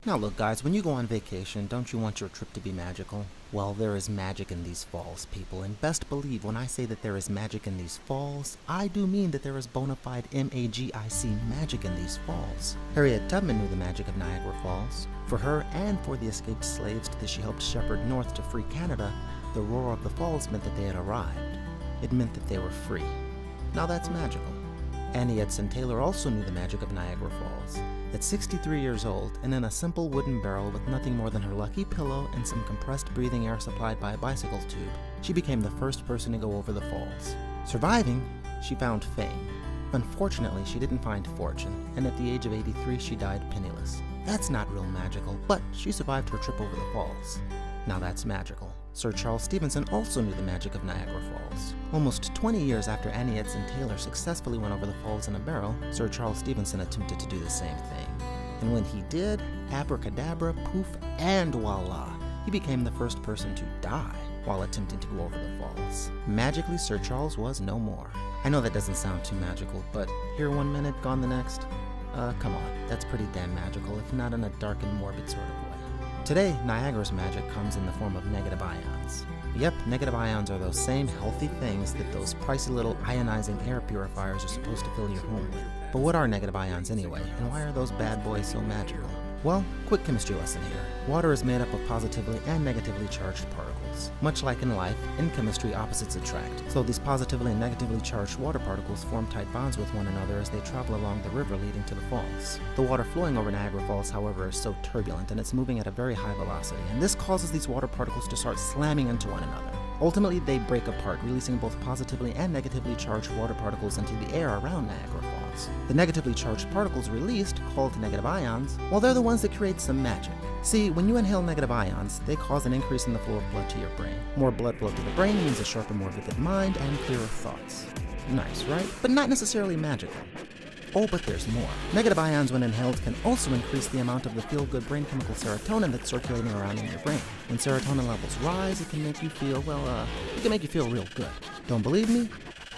Now look guys, when you go on vacation, don't you want your trip to be magical? Well, there is magic in these falls, people, and best believe when I say that there is magic in these falls, I do mean that there is bona fide M-A-G-I-C magic in these falls. Harriet Tubman knew the magic of Niagara Falls. For her and for the escaped slaves that she helped shepherd north to free Canada, the roar of the falls meant that they had arrived. It meant that they were free. Now that's magical. Annie Edson Taylor also knew the magic of Niagara Falls. At 63 years old, and in a simple wooden barrel with nothing more than her lucky pillow and some compressed breathing air supplied by a bicycle tube, she became the first person to go over the falls. Surviving, she found fame. Unfortunately, she didn't find fortune, and at the age of 83, she died penniless. That's not real magical, but she survived her trip over the falls. Now that's magical. Sir Charles Stephenson also knew the magic of Niagara Falls. Almost 20 years after Annie Edson Taylor successfully went over the falls in a barrel, Sir Charles Stephenson attempted to do the same thing. And when he did, abracadabra, poof, and voila, he became the first person to die while attempting to go over the falls. Magically, Sir Charles was no more. I know that doesn't sound too magical, but here one minute, gone the next? Come on, that's pretty damn magical, if not in a dark and morbid sort of way. Today, Niagara's magic comes in the form of negative ions. Yep, negative ions are those same healthy things that those pricey little ionizing air purifiers are supposed to fill your home with. But what are negative ions anyway, and why are those bad boys so magical? Well, quick chemistry lesson here. Water is made up of positively and negatively charged particles. Much like in life, in chemistry opposites attract. So these positively and negatively charged water particles form tight bonds with one another as they travel along the river leading to the falls. The water flowing over Niagara Falls, however, is so turbulent and it's moving at a very high velocity, and this causes these water particles to start slamming into one another. Ultimately, they break apart, releasing both positively and negatively charged water particles into the air around Niagara Falls. The negatively charged particles released, called negative ions, well, they're the ones that create some magic. See, when you inhale negative ions, they cause an increase in the flow of blood to your brain. More blood flow to the brain means a sharper, more vivid mind and clearer thoughts. Nice, right? But not necessarily magical. Oh, but there's more. Negative ions, when inhaled, can also increase the amount of the feel-good brain chemical serotonin that's circulating around in your brain. When serotonin levels rise, it can make you feel, it can make you feel real good. Don't believe me?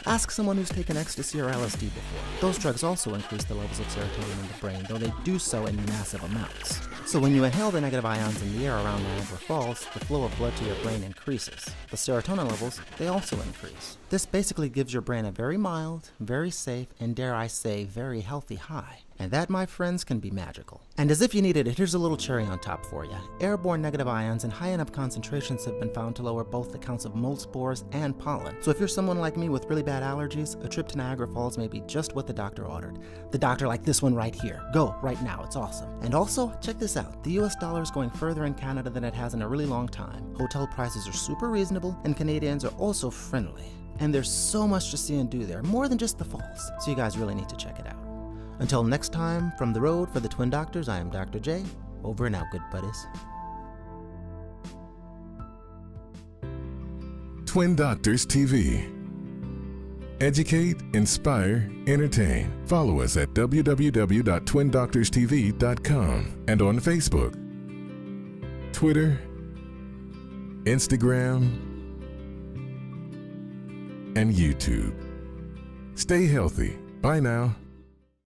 Ask someone who's taken ecstasy or LSD before. Those drugs also increase the levels of serotonin in the brain, though they do so in massive amounts. So when you inhale the negative ions in the air around Niagara Falls, the flow of blood to your brain increases. The serotonin levels, they also increase. This basically gives your brain a very mild, very safe, and dare I say, very healthy high. And that, my friends, can be magical. And as if you needed it, here's a little cherry on top for you. Airborne negative ions in high enough concentrations have been found to lower both the counts of mold spores and pollen. So if you're someone like me with really bad allergies, a trip to Niagara Falls may be just what the doctor ordered. The doctor like this one right here. Go, right now, it's awesome. And also, check this out. The US dollar is going further in Canada than it has in a really long time. Hotel prices are super reasonable, and Canadians are also friendly. And there's so much to see and do there, more than just the falls. So you guys really need to check it out. Until next time, from the road for the Twin Doctors, I am Dr. J. Over and out, good buddies. Twin Doctors TV. Educate, inspire, entertain. Follow us at www.twindoctorstv.com and on Facebook, Twitter, Instagram, and YouTube. Stay healthy. Bye now.